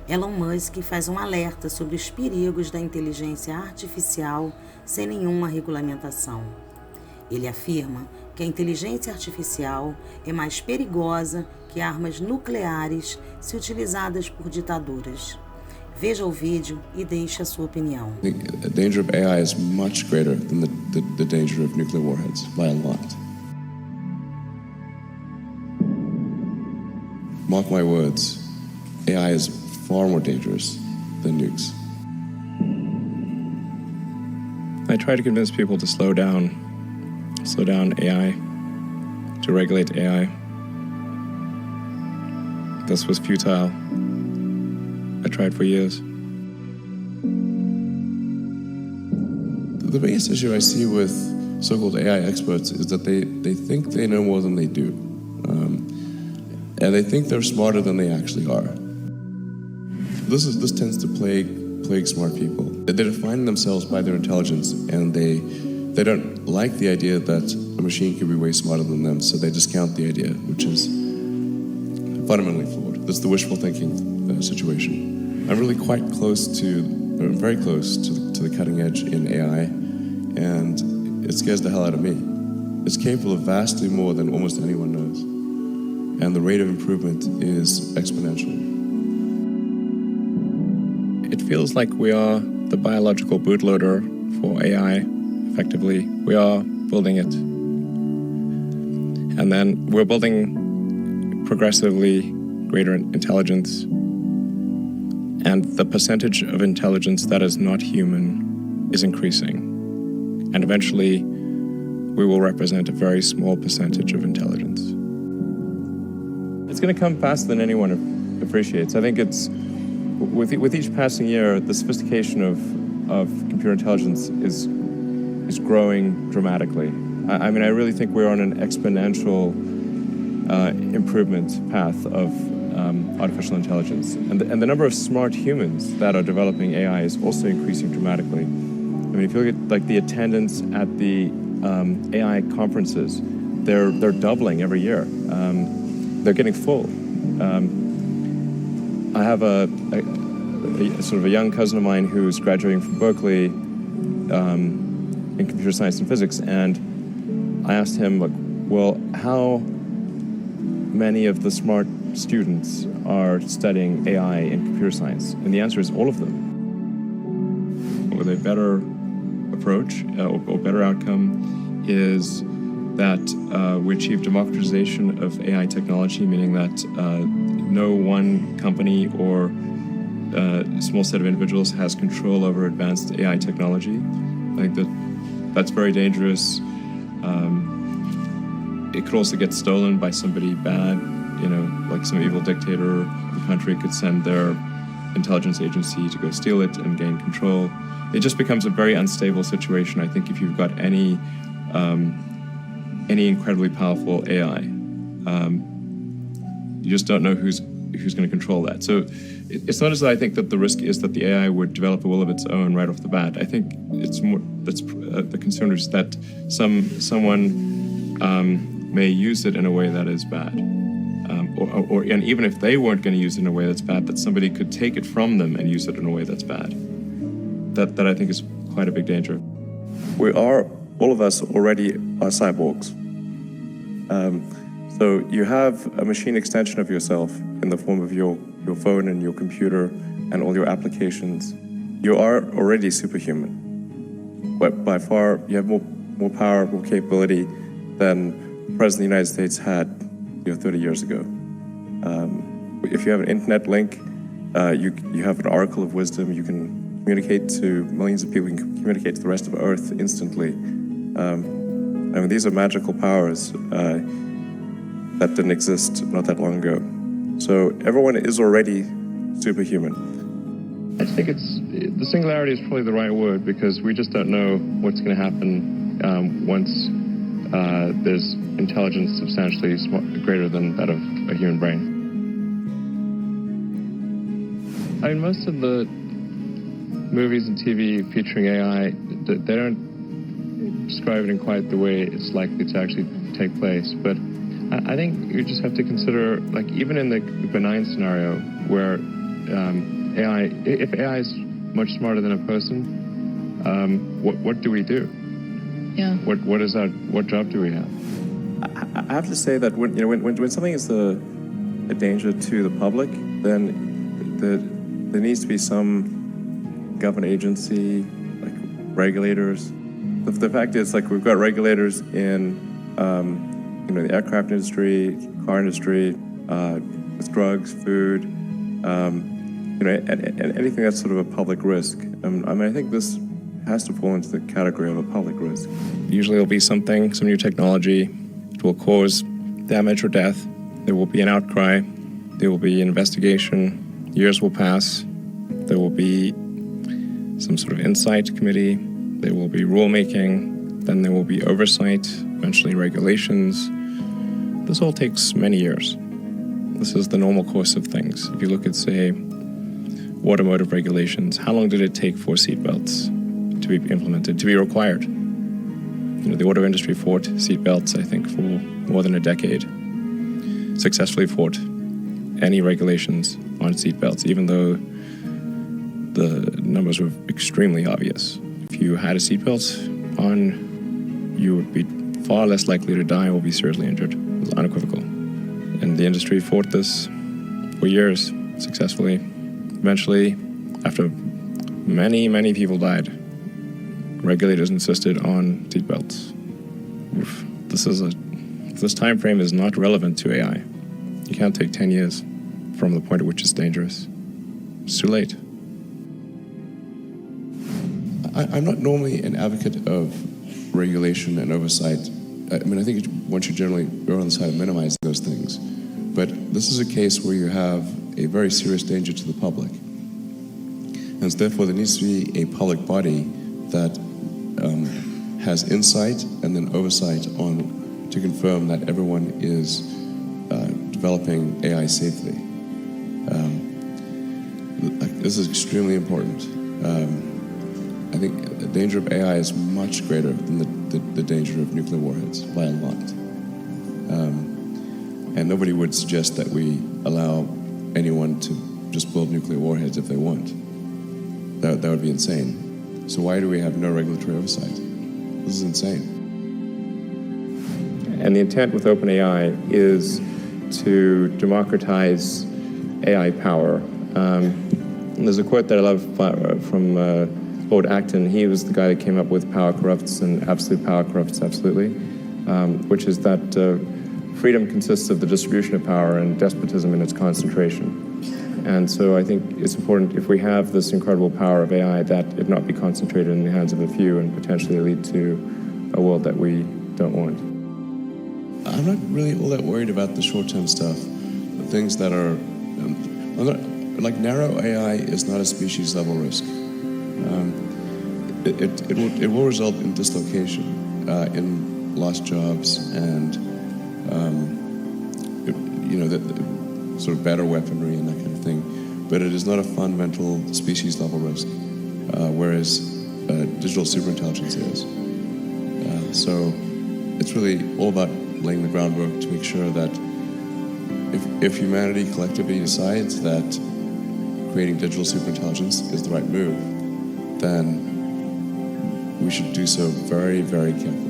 Elon Musk faz um alerta sobre os perigos da inteligência artificial sem nenhuma regulamentação. Ele afirma que a inteligência artificial é mais perigosa que armas nucleares se utilizadas por ditaduras. Veja o vídeo e deixe a sua opinião. The danger of AI is much greater than the danger of nuclear warheads, by a lot. Mark my words, AI is far more dangerous than nukes. I try to convince people to slow down AI, to regulate AI. This was futile. I tried for years. The biggest issue I see with so-called AI experts is that they think they know more than they do. And they think they're smarter than they actually are. This tends to plague smart people. They define themselves by their intelligence, and they don't like the idea that a machine could be way smarter than them, so they discount the idea, which is fundamentally flawed. That's the wishful thinking situation. I'm really very close to the cutting edge in AI, and it scares the hell out of me. It's capable of vastly more than almost anyone knows, and the rate of improvement is exponential. It feels like we are the biological bootloader for AI, effectively. We are building it. And then we're building progressively greater intelligence. And the percentage of intelligence that is not human is increasing. And eventually, we will represent a very small percentage of intelligence. It's going to come faster than anyone appreciates. I think it's with each passing year, the sophistication of computer intelligence is growing dramatically. I mean, I really think we're on an exponential improvement path of artificial intelligence, and the number of smart humans that are developing AI is also increasing dramatically. I mean, if you look at like the attendance at the AI conferences, they're doubling every year. They're getting full. I have a sort of a young cousin of mine who's graduating from Berkeley in computer science and physics, and I asked him, like, well, how many of the smart students are studying AI in computer science? And the answer is all of them. With a better approach or better outcome is that we achieve democratization of AI technology, meaning that no one company or a small set of individuals has control over advanced AI technology. I think that's very dangerous. It could also get stolen by somebody bad, like some evil dictator of the country could send their intelligence agency to go steal it and gain control. It just becomes a very unstable situation, I think, if you've got any incredibly powerful AI. You just don't know who's going to control that. So it's not as though I think that the risk is that the AI would develop a will of its own right off the bat. I think it's more that's the concern is that someone may use it in a way that is bad, and even if they weren't going to use it in a way that's bad, that somebody could take it from them and use it in a way that's bad. That I think is quite a big danger. All of us already are cyborgs. So you have a machine extension of yourself in the form of your phone and your computer and all your applications. You are already superhuman. But by far, you have more power, more capability than the President of the United States had 30 years ago. If you have an internet link, you have an oracle of wisdom. You can communicate to millions of people. You can communicate to the rest of Earth instantly. I mean, these are magical powers that didn't exist not that long ago. So everyone is already superhuman. I think the singularity is probably the right word, because we just don't know what's going to happen once there's intelligence substantially greater than that of a human brain. I mean, most of the movies and TV featuring AI, they don't describe it in quite the way it's likely to actually take place. But I think you just have to consider, like, even in the benign scenario where AI, if AI is much smarter than a person, what do we do? Yeah. What job do we have? I have to say that when something is a danger to the public, then there needs to be some government agency, like regulators. The fact is, like, we've got regulators in the aircraft industry, car industry, with drugs, food, and anything that's sort of a public risk. I think this has to fall into the category of a public risk. Usually there'll be some new technology. It will cause damage or death. There will be an outcry. There will be an investigation. Years will pass. There will be some sort of insight committee. There will be rulemaking. Then there will be oversight, eventually regulations. This all takes many years. This is the normal course of things. If you look at, say, automotive regulations, how long did it take for seatbelts to be implemented, to be required? The auto industry fought seatbelts, I think, for more than a decade. Successfully fought any regulations on seatbelts, even though the numbers were extremely obvious. If you had a seatbelt on, you would be far less likely to die or be seriously injured. It was unequivocal. And the industry fought this for years, successfully. Eventually, after many, many people died, regulators insisted on seatbelts. This time frame is not relevant to AI. You can't take 10 years from the point at which it's dangerous. It's too late. I'm not normally an advocate of regulation and oversight. I think one should generally err on the side of minimizing those things. But this is a case where you have a very serious danger to the public. And so therefore there needs to be a public body that has insight and then oversight to confirm that everyone is developing AI safely. This is extremely important. I think the danger of AI is much greater than the danger of nuclear warheads by a lot. And nobody would suggest that we allow anyone to just build nuclear warheads if they want. That would be insane. So why do we have no regulatory oversight? This is insane. And the intent with OpenAI is to democratize AI power. There's a quote that I love from Lord Acton. He was the guy that came up with power corrupts and absolute power corrupts absolutely, which is that freedom consists of the distribution of power and despotism in its concentration. And so I think it's important, if we have this incredible power of AI, that it not be concentrated in the hands of a few and potentially lead to a world that we don't want. I'm not really all that worried about the short-term stuff. The things that are... narrow AI is not a species-level risk. It will result in dislocation, in lost jobs, and the sort of better weaponry and that kind of thing. But it is not a fundamental species-level risk, whereas digital superintelligence is. So it's really all about laying the groundwork to make sure that if humanity collectively decides that creating digital superintelligence is the right move, then we should do so very, very carefully.